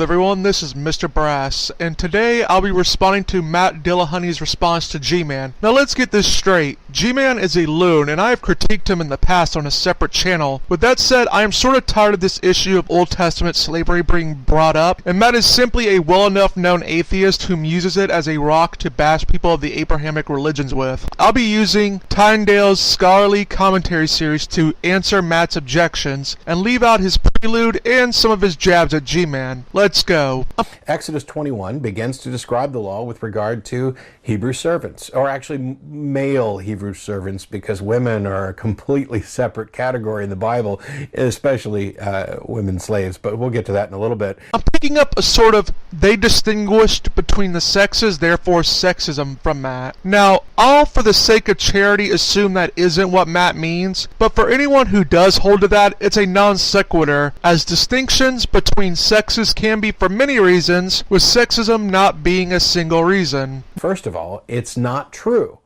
everyone, this is Mr. Brass, and today I'll be responding to Matt Dillahunty's response to G-Man. Now let's get this straight. G-Man is a loon, and I have critiqued him in the past on a separate channel. With that said, I am sort of tired of this issue of Old Testament slavery being brought up, and Matt is simply a well enough known atheist who uses it as a rock to bash people of the Abrahamic religions with. I'll be using Tyndale's scholarly commentary series to answer Matt's objections, and leave out his prelude and some of his jabs at G-Man. Let's go. Exodus 21 begins to describe the law with regard to Hebrew servants, or actually male Hebrew servants, because women are a completely separate category in the Bible, especially women slaves, but we'll get to that in a little bit. I'm picking up a sort of they distinguished between the sexes, therefore sexism from Matt. Now, I'll for the sake of charity assume that isn't what Matt means, but for anyone who does hold to that, it's a non sequitur, as distinctions between sexes can be for many reasons, with sexism not being a single reason. First of all, it's not true.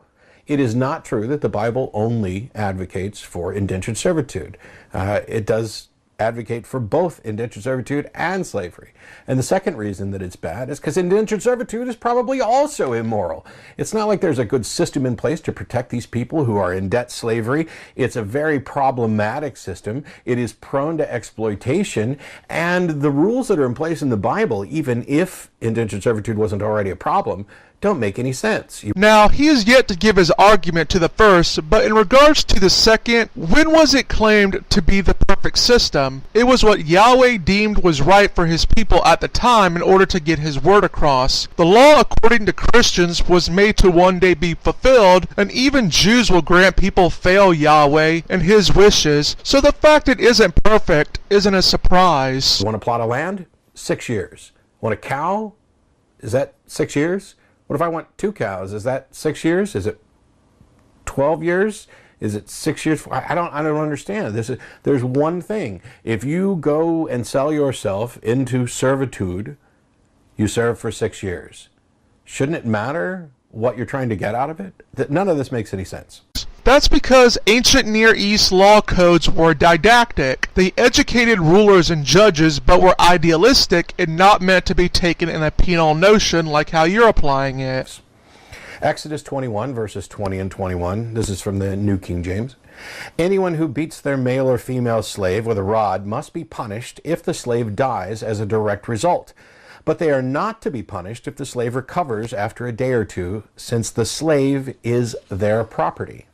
It is not true that the Bible only advocates for indentured servitude. It does advocate for both indentured servitude and slavery. And the second reason that it's bad is because indentured servitude is probably also immoral. It's not like there's a good system in place to protect these people who are in debt slavery. It's a very problematic system. It is prone to exploitation, and the rules that are in place in the Bible, even if indentured servitude wasn't already a problem, don't make any sense. Now, he is yet to give his argument to the first, but in regards to the second, when was it claimed to be the perfect system? It was what Yahweh deemed was right for his people at the time in order to get his word across. The law, according to Christians, was made to one day be fulfilled, and even Jews will grant people fail Yahweh and his wishes, so the fact it isn't perfect isn't a surprise. You want a plot of land? 6 years. Want a cow? Is that 6 years? What if I want 2 cows? Is that 6 years? Is it 12 years? Is it 6 years? I don't understand. There's one thing. If you go and sell yourself into servitude, you serve for 6 years. Shouldn't it matter what you're trying to get out of it? None of this makes any sense. That's because ancient Near East law codes were didactic. They educated rulers and judges, but were idealistic and not meant to be taken in a penal notion like how you're applying it. Exodus 21, verses 20 and 21. This is from the New King James. Anyone who beats their male or female slave with a rod must be punished if the slave dies as a direct result. But they are not to be punished if the slave recovers after a day or two, since the slave is their property.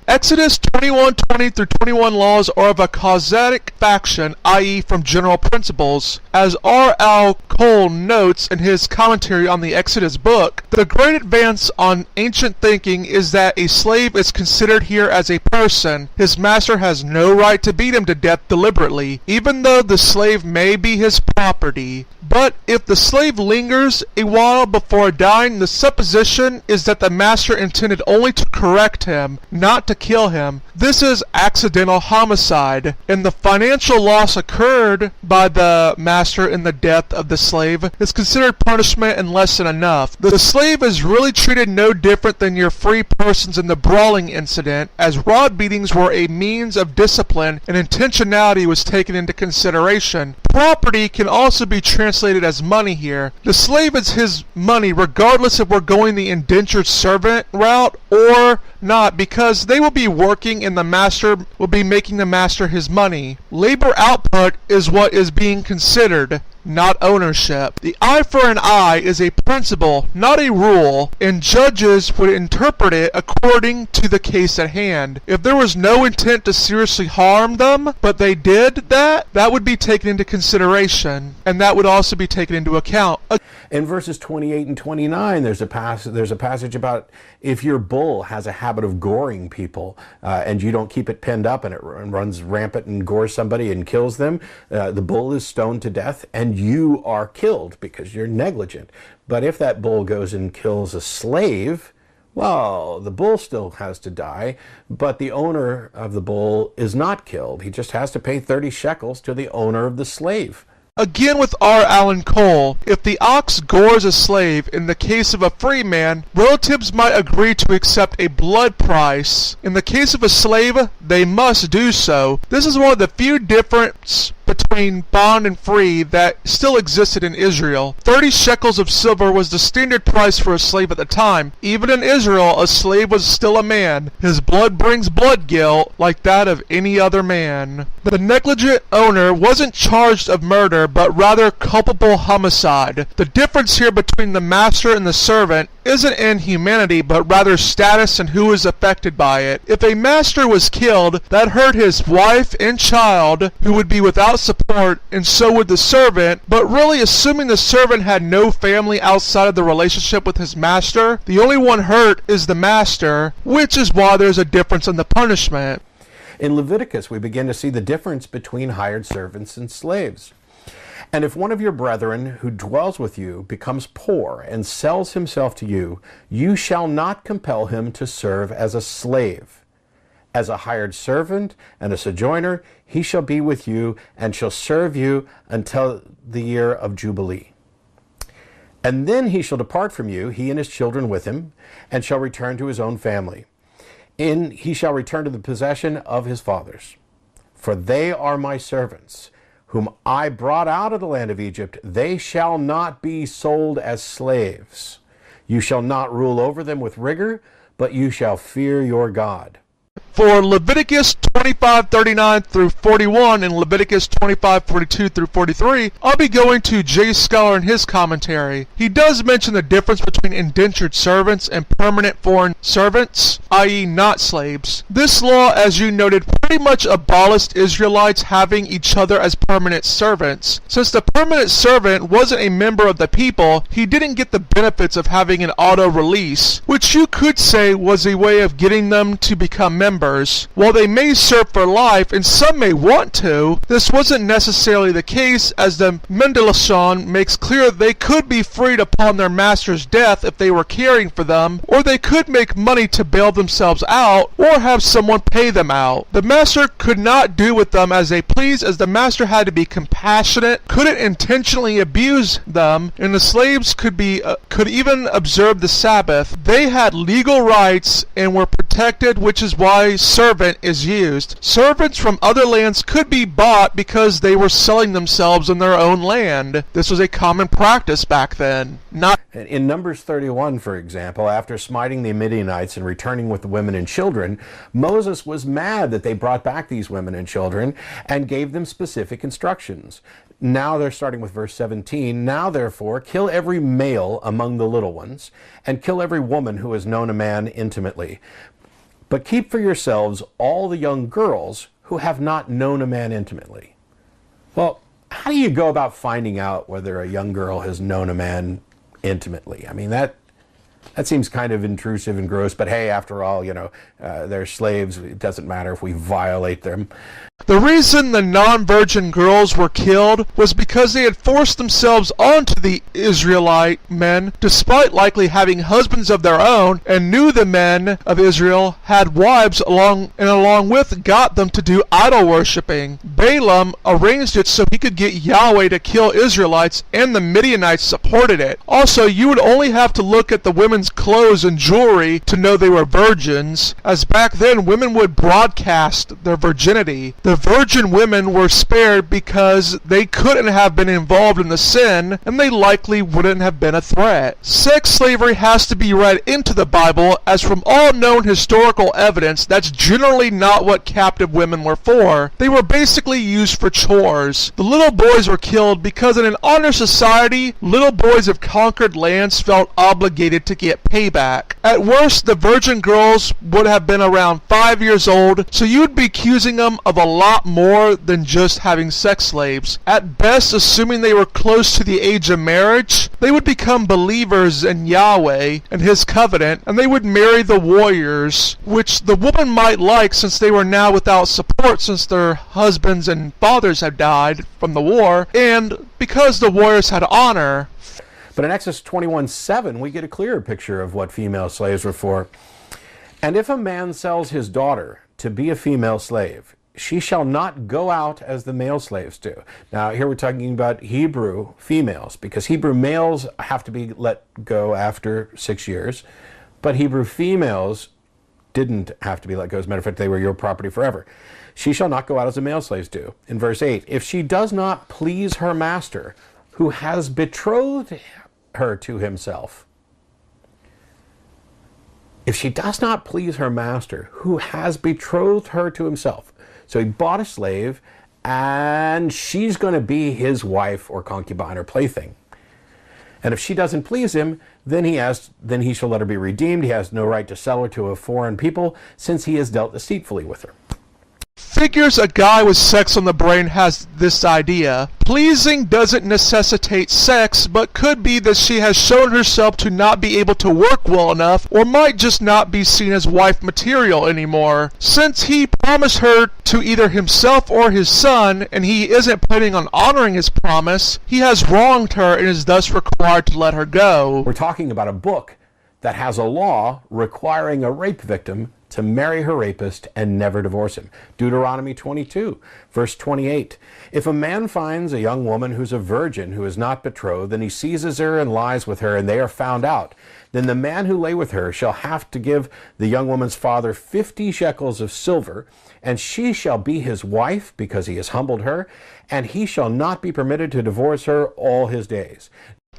Exodus 21:20 through 21 laws are of a causatic faction, i.e. from general principles. As R. L. Cole notes in his commentary on the Exodus book, the great advance on ancient thinking is that a slave is considered here as a person. His master has no right to beat him to death deliberately, even though the slave may be his property. But if the slave lingers a while before dying, the supposition is that the master intended only to correct him, not to kill him. This is accidental homicide, and the financial loss occurred by the master in the death of the slave is considered punishment and less than enough. The slave is really treated no different than your free persons in the brawling incident, as rod beatings were a means of discipline and intentionality was taken into consideration. Property can also be translated as money here. The slave is his money regardless if we're going the indentured servant route or not, because they will be working and the master will be making the master his money. Labor output is what is being considered, not ownership. The eye for an eye is a principle, not a rule, and judges would interpret it according to the case at hand. If there was no intent to seriously harm them, but they did that would be taken into consideration, and that would also be taken into account. In verses 28 and 29, there's a passage about if your bull has a habit of goring people and you don't keep it pinned up and it runs rampant and gores somebody and kills them, the bull is stoned to death and you are killed because you're negligent. But if that bull goes and kills a slave, well, the bull still has to die, but the owner of the bull is not killed. He just has to pay 30 shekels to the owner of the slave. Again with R. Allen Cole, if the ox gores a slave, in the case of a free man, relatives might agree to accept a blood price. In the case of a slave, they must do so. This is one of the few differences between bond and free that still existed in Israel. 30 shekels of silver was the standard price for a slave at the time. Even in Israel, a slave was still a man. His blood brings blood guilt like that of any other man. The negligent owner wasn't charged of murder, but rather culpable homicide. The difference here between the master and the servant isn't in humanity, but rather status and who is affected by it. If a master was killed, that hurt his wife and child, who would be without support, and so would the servant, but really, assuming the servant had no family outside of the relationship with his master, the only one hurt is the master, which is why there's a difference in the punishment. In Leviticus, we begin to see the difference between hired servants and slaves. And if one of your brethren who dwells with you becomes poor and sells himself to you, you shall not compel him to serve as a slave. As a hired servant and a sojourner, he shall be with you and shall serve you until the year of Jubilee. And then he shall depart from you, he and his children with him, and shall return to his own family. He shall return to the possession of his fathers. For they are my servants, whom I brought out of the land of Egypt. They shall not be sold as slaves. You shall not rule over them with rigor, but you shall fear your God. For Leviticus 25:39 through 41 and Leviticus 25:42 through 43, I'll be going to Jay Scholar in his commentary. He does mention the difference between indentured servants and permanent foreign servants, i.e. not slaves. This law, as you noted, pretty much abolished Israelites having each other as permanent servants. Since the permanent servant wasn't a member of the people, he didn't get the benefits of having an auto release, which you could say was a way of getting them to become members. While they may serve for life, and some may want to, this wasn't necessarily the case, as the Mendelssohn makes clear they could be freed upon their master's death if they were caring for them, or they could make money to bail themselves out, or have someone pay them out. The master could not do with them as they pleased, as the master had to be compassionate, couldn't intentionally abuse them, and the slaves could even observe the Sabbath. They had legal rights and were protected, which is why servant is used. Servants from other lands could be bought because they were selling themselves in their own land. This was a common practice back then. In Numbers 31, for example, after smiting the Midianites and returning with the women and children, Moses was mad that they brought back these women and children and gave them specific instructions. Now they're starting with verse 17. Now therefore, kill every male among the little ones, and kill every woman who has known a man intimately. But keep for yourselves all the young girls who have not known a man intimately. Well, how do you go about finding out whether a young girl has known a man intimately? I mean, that seems kind of intrusive and gross, but hey, after all, they're slaves. It doesn't matter if we violate them. The reason the non-virgin girls were killed was because they had forced themselves onto the Israelite men, despite likely having husbands of their own, and knew the men of Israel had wives along with got them to do idol worshipping. Balaam arranged it so he could get Yahweh to kill Israelites, and the Midianites supported it. Also, you would only have to look at the women's clothes and jewelry to know they were virgins, as back then women would broadcast their virginity. The virgin women were spared because they couldn't have been involved in the sin, and they likely wouldn't have been a threat. Sex slavery has to be read into the Bible, as from all known historical evidence, that's generally not what captive women were for. They were basically used for chores. The little boys were killed because in an honor society, little boys of conquered lands felt obligated to get payback. At worst, the virgin girls would have been around 5 years old, so you'd be accusing them of a lot more than just having sex slaves. At best, assuming they were close to the age of marriage, they would become believers in Yahweh and His covenant, and they would marry the warriors, which the woman might like since they were now without support since their husbands and fathers had died from the war, and because the warriors had honor. But in Exodus 21:7, we get a clearer picture of what female slaves were for. And if a man sells his daughter to be a female slave, she shall not go out as the male slaves do. Now, here we're talking about Hebrew females, because Hebrew males have to be let go after 6 years, but Hebrew females didn't have to be let go. As a matter of fact, they were your property forever. She shall not go out as the male slaves do. In verse 8, if she does not please her master, who has betrothed her to himself. If she does not please her master, who has betrothed her to himself. So he bought a slave, and she's going to be his wife or concubine or plaything. And if she doesn't please him, then he shall let her be redeemed. He has no right to sell her to a foreign people, since he has dealt deceitfully with her. Figures a guy with sex on the brain has this idea. Pleasing doesn't necessitate sex, but could be that she has shown herself to not be able to work well enough, or might just not be seen as wife material anymore. Since he promised her to either himself or his son, and he isn't planning on honoring his promise, he has wronged her and is thus required to let her go. We're talking about a book that has a law requiring a rape victim to marry her rapist and never divorce him. Deuteronomy 22, verse 28. If a man finds a young woman who's a virgin who is not betrothed, and he seizes her and lies with her, and they are found out, then the man who lay with her shall have to give the young woman's father 50 shekels of silver, and she shall be his wife because he has humbled her, and he shall not be permitted to divorce her all his days.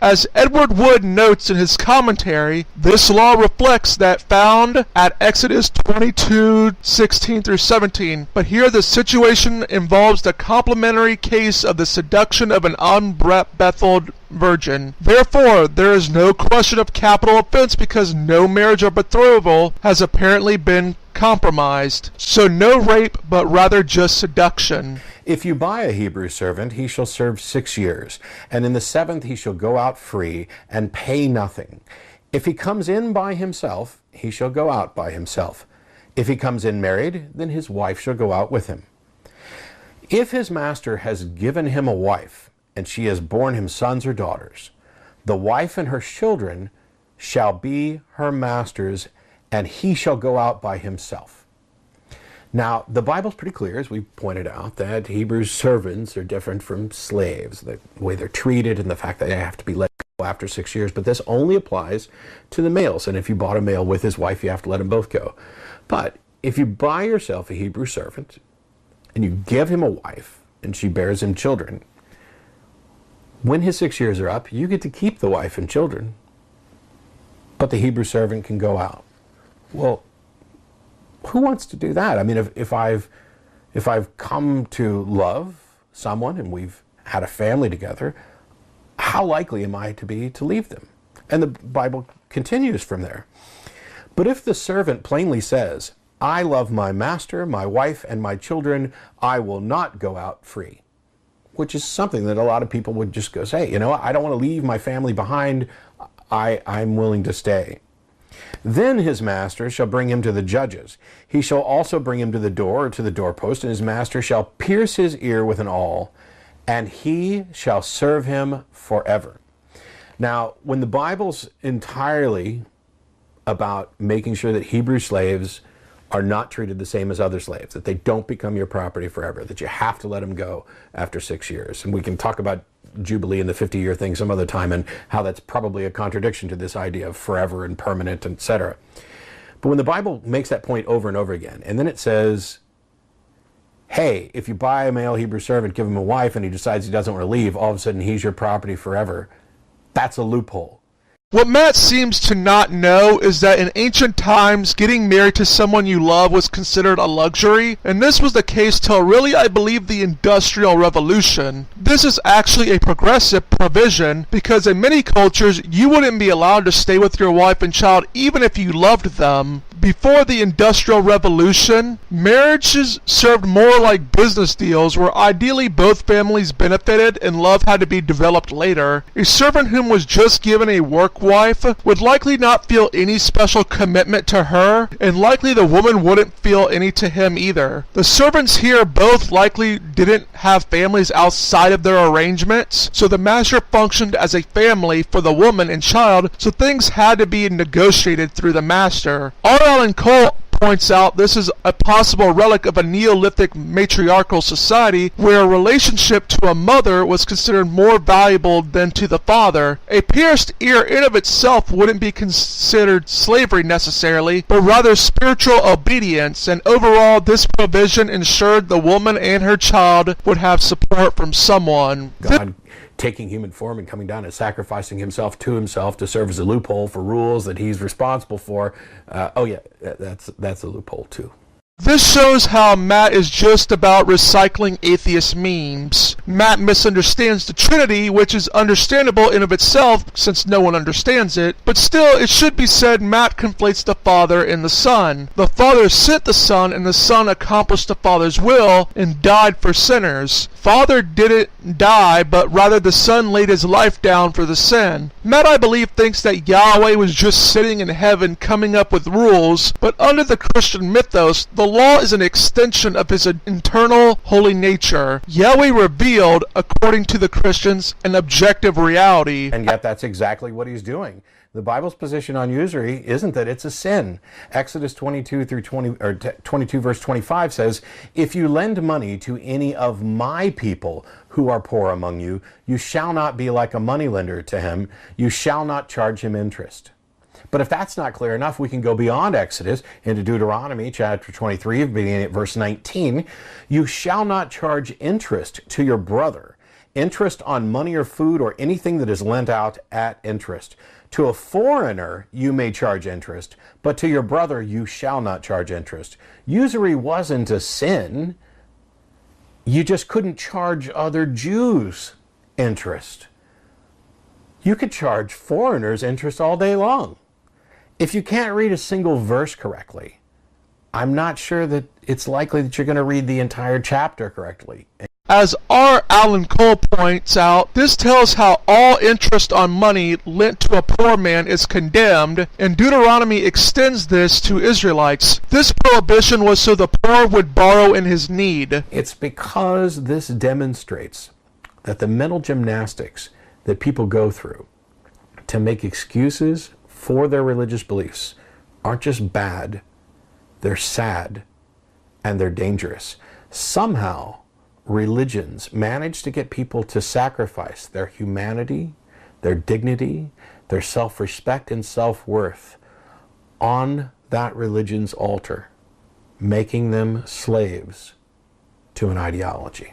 As Edward Wood notes in his commentary, this law reflects that found at Exodus 22:16 through 17, but here the situation involves the complementary case of the seduction of an unbetheled virgin. Therefore, there is no question of capital offense because no marriage or betrothal has apparently been compromised. So no rape, but rather just seduction. If you buy a Hebrew servant, he shall serve 6 years, and in the 7th he shall go out free and pay nothing. If he comes in by himself, he shall go out by himself. If he comes in married, then his wife shall go out with him. If his master has given him a wife, and she has borne him sons or daughters, the wife and her children shall be her master's, and he shall go out by himself. Now, the Bible's pretty clear, as we pointed out, that Hebrew servants are different from slaves, the way they're treated and the fact that they have to be let go after 6 years. But this only applies to the males. And if you bought a male with his wife, you have to let them both go. But if you buy yourself a Hebrew servant and you give him a wife and she bears him children, when his 6 years are up, you get to keep the wife and children, but the Hebrew servant can go out. Well, who wants to do that? I mean, if I've come to love someone and we've had a family together, how likely am I to be to leave them? And the Bible continues from there. But if the servant plainly says, I love my master, my wife, and my children, I will not go out free, which is something that a lot of people would just go say, you know, I don't want to leave my family behind, I'm willing to stay. Then his master shall bring him to the judges. He shall also bring him to the door or to the doorpost, and his master shall pierce his ear with an awl, and he shall serve him forever. Now, when the Bible's entirely about making sure that Hebrew slaves are not treated the same as other slaves, that they don't become your property forever, that you have to let them go after 6 years. And we can talk about Jubilee and the 50-year thing some other time and how that's probably a contradiction to this idea of forever and permanent, etc. But when the Bible makes that point over and over again, and then it says, hey, if you buy a male Hebrew servant, give him a wife, and he decides he doesn't want to leave, all of a sudden he's your property forever, that's a loophole. What Matt seems to not know is that in ancient times, getting married to someone you love was considered a luxury, and this was the case till really, I believe, the Industrial Revolution. This is actually a progressive provision because in many cultures, you wouldn't be allowed to stay with your wife and child even if you loved them. Before the Industrial Revolution, marriages served more like business deals where ideally both families benefited and love had to be developed later. A servant whom was just given a work wife would likely not feel any special commitment to her, and likely the woman wouldn't feel any to him either. The servants here both likely didn't have families outside of their arrangements, so the master functioned as a family for the woman and child, so things had to be negotiated through the master. R.L. and Cole points out this is a possible relic of a Neolithic matriarchal society where a relationship to a mother was considered more valuable than to the father. A pierced ear in of itself wouldn't be considered slavery necessarily, but rather spiritual obedience, and overall this provision ensured the woman and her child would have support from someone. God taking human form and coming down and sacrificing himself to serve as a loophole for rules that he's responsible for. That's a loophole too. This shows how Matt is just about recycling atheist memes. Matt misunderstands the Trinity, which is understandable in of itself since no one understands it, but still it should be said Matt conflates the Father and the Son. The Father sent the Son and the Son accomplished the Father's will and died for sinners. Father didn't die, but rather the Son laid his life down for the sin. Matt, I believe, thinks that Yahweh was just sitting in heaven coming up with rules, but under the Christian mythos, the law is an extension of his internal holy nature. Yahweh revealed, according to the Christians, an objective reality. And yet that's exactly what he's doing. The Bible's position on usury isn't that it's a sin. Exodus 22 verse 25 says, "If you lend money to any of my people who are poor among you, you shall not be like a moneylender to him. You shall not charge him interest." But if that's not clear enough, we can go beyond Exodus into Deuteronomy chapter 23, beginning at verse 19. "You shall not charge interest to your brother, interest on money or food or anything that is lent out at interest. To a foreigner you may charge interest, but to your brother you shall not charge interest." Usury wasn't a sin. You just couldn't charge other Jews interest. You could charge foreigners interest all day long. If you can't read a single verse correctly, I'm not sure that it's likely that you're going to read the entire chapter correctly. As R. Alan Cole points out, this tells how all interest on money lent to a poor man is condemned, and Deuteronomy extends this to Israelites. This prohibition was so the poor would borrow in his need. It's because this demonstrates that the mental gymnastics that people go through to make excuses for their religious beliefs aren't just bad, they're sad, and they're dangerous. Somehow, religions manage to get people to sacrifice their humanity, their dignity, their self-respect and self-worth on that religion's altar, making them slaves to an ideology.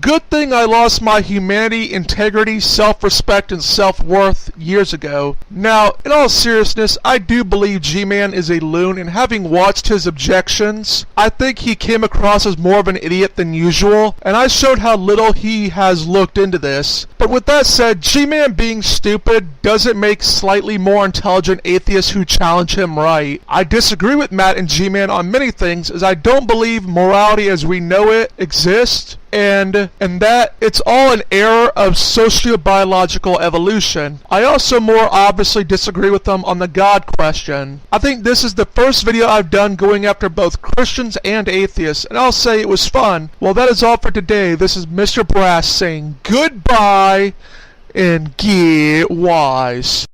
Good thing I lost my humanity, integrity, self-respect, and self-worth years ago. Now, in all seriousness, I do believe G-Man is a loon, and having watched his objections, I think he came across as more of an idiot than usual, and I showed how little he has looked into this. But with that said, G-Man being stupid doesn't make slightly more intelligent atheists who challenge him right. I disagree with Matt and G-Man on many things, as I don't believe morality as we know it exists, and that it's all an error of sociobiological evolution. I also more obviously disagree with them on the God question. I think this is the first video I've done going after both Christians and atheists, and I'll say it was fun. Well, that is all for today. This is Mr. Brass saying goodbye and get wise.